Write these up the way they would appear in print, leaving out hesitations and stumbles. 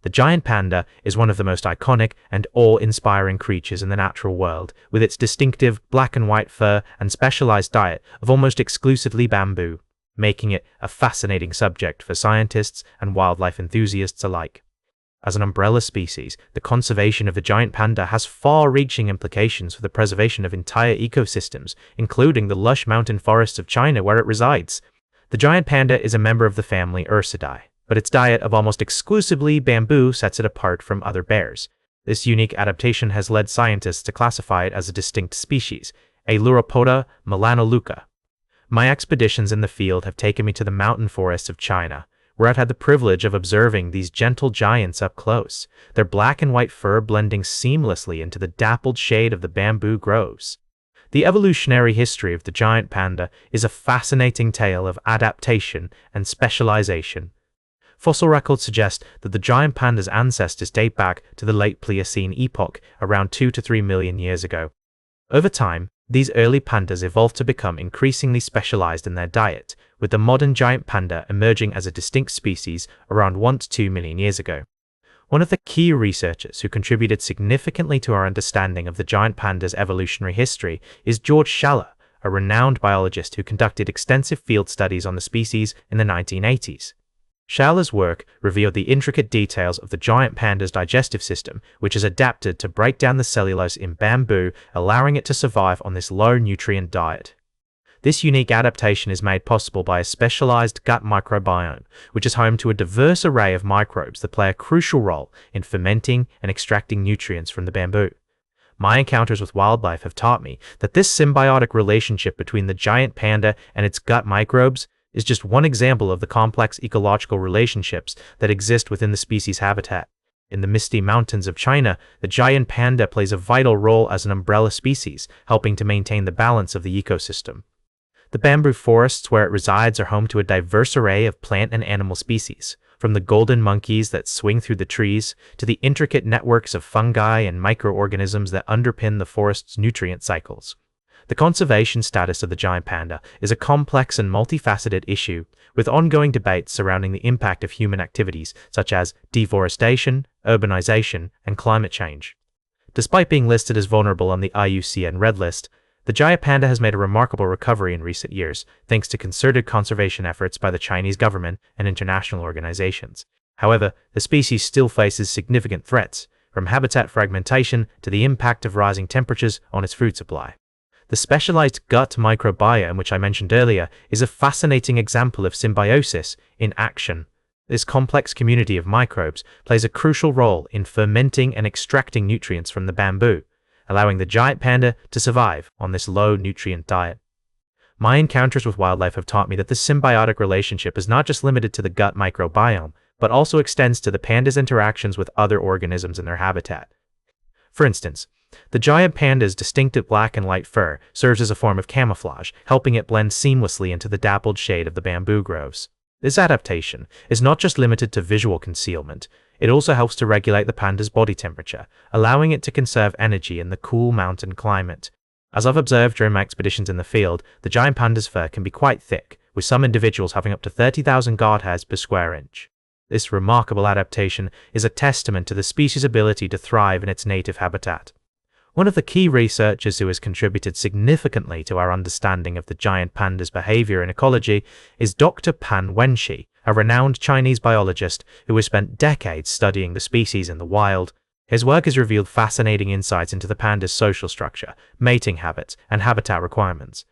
The giant panda is one of the most iconic and awe-inspiring creatures in the natural world, with its distinctive black and white fur and specialized diet of almost exclusively bamboo, making it a fascinating subject for scientists and wildlife enthusiasts alike. As an umbrella species, the conservation of the giant panda has far-reaching implications for the preservation of entire ecosystems, including the lush mountain forests of China where it resides. The giant panda is a member of the family Ursidae, but its diet of almost exclusively bamboo sets it apart from other bears. This unique adaptation has led scientists to classify it as a distinct species, a Leuropoda melanoleuca. My expeditions in the field have taken me to the mountain forests of China, where I've had the privilege of observing these gentle giants up close, their black and white fur blending seamlessly into the dappled shade of the bamboo groves. The evolutionary history of the giant panda is a fascinating tale of adaptation and specialization. Fossil records suggest that the giant panda's ancestors date back to the late Pliocene epoch, around 2 to 3 million years ago. Over time, these early pandas evolved to become increasingly specialized in their diet, with the modern giant panda emerging as a distinct species around 1 to 2 million years ago. One of the key researchers who contributed significantly to our understanding of the giant panda's evolutionary history is George Schaller, a renowned biologist who conducted extensive field studies on the species in the 1980s. Schaller's work revealed the intricate details of the giant panda's digestive system, which is adapted to break down the cellulose in bamboo, allowing it to survive on this low-nutrient diet. This unique adaptation is made possible by a specialized gut microbiome, which is home to a diverse array of microbes that play a crucial role in fermenting and extracting nutrients from the bamboo. My encounters with wildlife have taught me that this symbiotic relationship between the giant panda and its gut microbes is just one example of the complex ecological relationships that exist within the species' habitat. In the misty mountains of China, the giant panda plays a vital role as an umbrella species, helping to maintain the balance of the ecosystem. The bamboo forests where it resides are home to a diverse array of plant and animal species, from the golden monkeys that swing through the trees to the intricate networks of fungi and microorganisms that underpin the forest's nutrient cycles. The conservation status of the giant panda is a complex and multifaceted issue, with ongoing debates surrounding the impact of human activities such as deforestation, urbanization, and climate change. Despite being listed as vulnerable on the IUCN Red List, the giant panda has made a remarkable recovery in recent years, thanks to concerted conservation efforts by the Chinese government and international organizations. However, the species still faces significant threats, from habitat fragmentation to the impact of rising temperatures on its food supply. The specialized gut microbiome, which I mentioned earlier, is a fascinating example of symbiosis in action. This complex community of microbes plays a crucial role in fermenting and extracting nutrients from the bamboo, allowing the giant panda to survive on this low-nutrient diet. My encounters with wildlife have taught me that this symbiotic relationship is not just limited to the gut microbiome, but also extends to the panda's interactions with other organisms in their habitat. For instance, the giant panda's distinctive black and white fur serves as a form of camouflage, helping it blend seamlessly into the dappled shade of the bamboo groves. This adaptation is not just limited to visual concealment, it also helps to regulate the panda's body temperature, allowing it to conserve energy in the cool mountain climate. As I've observed during my expeditions in the field, the giant panda's fur can be quite thick, with some individuals having up to 30,000 guard hairs per square inch. This remarkable adaptation is a testament to the species' ability to thrive in its native habitat. One of the key researchers who has contributed significantly to our understanding of the giant panda's behavior and ecology is Dr. Pan Wenxi, a renowned Chinese biologist who has spent decades studying the species in the wild. His work has revealed fascinating insights into the panda's social structure, mating habits, and habitat requirements.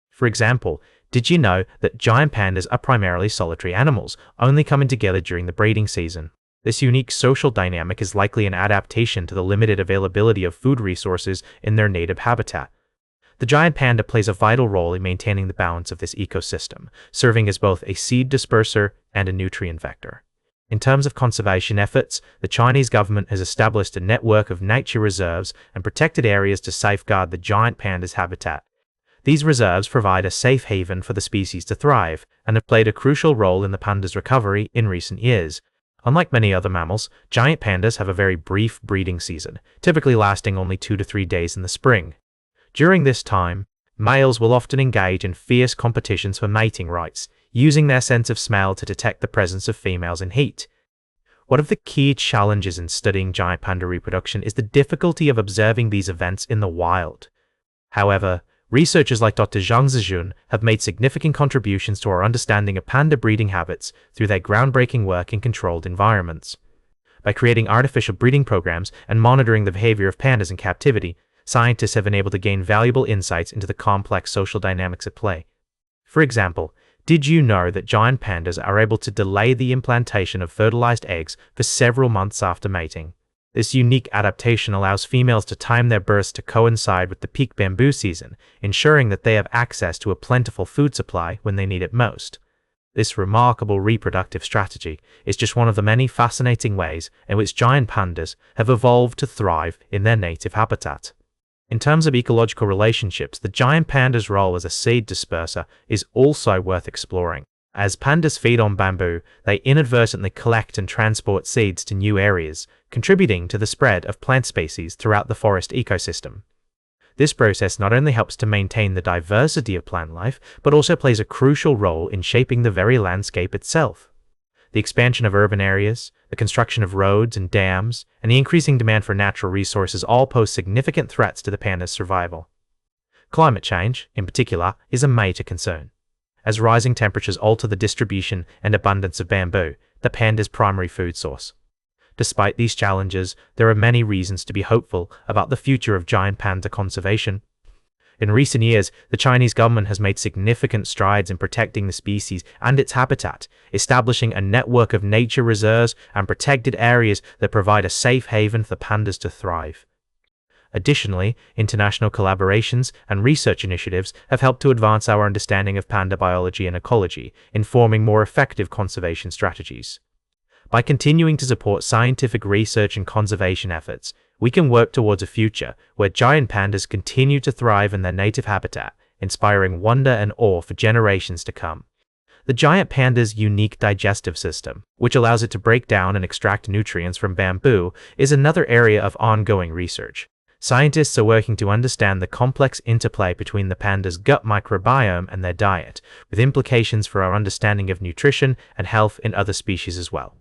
For example, did you know that giant pandas are primarily solitary animals, only coming together during the breeding season? This unique social dynamic is likely an adaptation to the limited availability of food resources in their native habitat. The giant panda plays a vital role in maintaining the balance of this ecosystem, serving as both a seed disperser and a nutrient vector. In terms of conservation efforts, the Chinese government has established a network of nature reserves and protected areas to safeguard the giant panda's habitat. These reserves provide a safe haven for the species to thrive, and have played a crucial role in the panda's recovery in recent years. Unlike many other mammals, giant pandas have a very brief breeding season, typically lasting only 2 to 3 days in the spring. During this time, males will often engage in fierce competitions for mating rights, using their sense of smell to detect the presence of females in heat. One of the key challenges in studying giant panda reproduction is the difficulty of observing these events in the wild. However, researchers like Dr. Zhang Zijun have made significant contributions to our understanding of panda breeding habits through their groundbreaking work in controlled environments. By creating artificial breeding programs and monitoring the behavior of pandas in captivity, scientists have been able to gain valuable insights into the complex social dynamics at play. For example, did you know that giant pandas are able to delay the implantation of fertilized eggs for several months after mating? This unique adaptation allows females to time their births to coincide with the peak bamboo season, ensuring that they have access to a plentiful food supply when they need it most. This remarkable reproductive strategy is just one of the many fascinating ways in which giant pandas have evolved to thrive in their native habitat. In terms of ecological relationships, the giant panda's role as a seed disperser is also worth exploring. As pandas feed on bamboo, they inadvertently collect and transport seeds to new areas, contributing to the spread of plant species throughout the forest ecosystem. This process not only helps to maintain the diversity of plant life, but also plays a crucial role in shaping the very landscape itself. The expansion of urban areas, the construction of roads and dams, and the increasing demand for natural resources all pose significant threats to the panda's survival. Climate change, in particular, is a major concern. As rising temperatures alter the distribution and abundance of bamboo, the panda's primary food source. Despite these challenges, there are many reasons to be hopeful about the future of giant panda conservation. In recent years, the Chinese government has made significant strides in protecting the species and its habitat, establishing a network of nature reserves and protected areas that provide a safe haven for pandas to thrive. Additionally, international collaborations and research initiatives have helped to advance our understanding of panda biology and ecology, informing more effective conservation strategies. By continuing to support scientific research and conservation efforts, we can work towards a future where giant pandas continue to thrive in their native habitat, inspiring wonder and awe for generations to come. The giant panda's unique digestive system, which allows it to break down and extract nutrients from bamboo, is another area of ongoing research. Scientists are working to understand the complex interplay between the panda's gut microbiome and their diet, with implications for our understanding of nutrition and health in other species as well.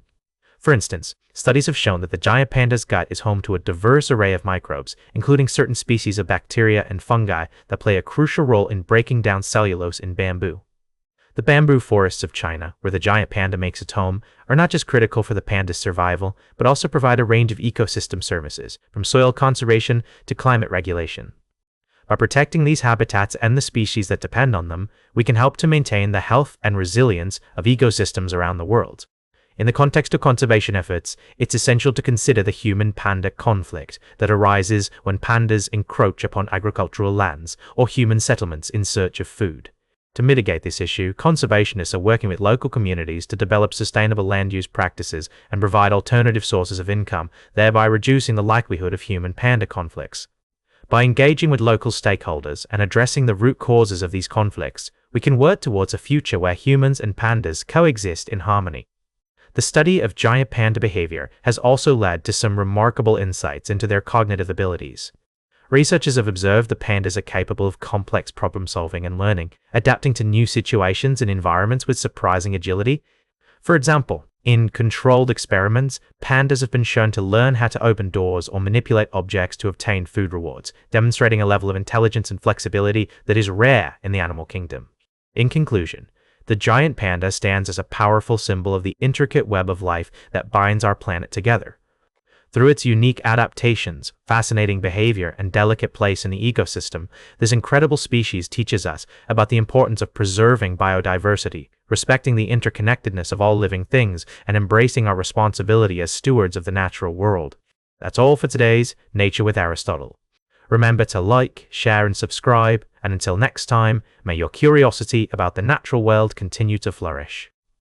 For instance, studies have shown that the giant panda's gut is home to a diverse array of microbes, including certain species of bacteria and fungi that play a crucial role in breaking down cellulose in bamboo. The bamboo forests of China, where the giant panda makes its home, are not just critical for the panda's survival, but also provide a range of ecosystem services, from soil conservation to climate regulation. By protecting these habitats and the species that depend on them, we can help to maintain the health and resilience of ecosystems around the world. In the context of conservation efforts, it's essential to consider the human-panda conflict that arises when pandas encroach upon agricultural lands or human settlements in search of food. To mitigate this issue, conservationists are working with local communities to develop sustainable land use practices and provide alternative sources of income, thereby reducing the likelihood of human-panda conflicts. By engaging with local stakeholders and addressing the root causes of these conflicts, we can work towards a future where humans and pandas coexist in harmony. The study of giant panda behavior has also led to some remarkable insights into their cognitive abilities. Researchers have observed that pandas are capable of complex problem-solving and learning, adapting to new situations and environments with surprising agility. For example, in controlled experiments, pandas have been shown to learn how to open doors or manipulate objects to obtain food rewards, demonstrating a level of intelligence and flexibility that is rare in the animal kingdom. In conclusion, the giant panda stands as a powerful symbol of the intricate web of life that binds our planet together. Through its unique adaptations, fascinating behavior, and delicate place in the ecosystem, this incredible species teaches us about the importance of preserving biodiversity, respecting the interconnectedness of all living things, and embracing our responsibility as stewards of the natural world. That's all for today's Nature with Aristotle. Remember to like, share, and subscribe, and until next time, may your curiosity about the natural world continue to flourish.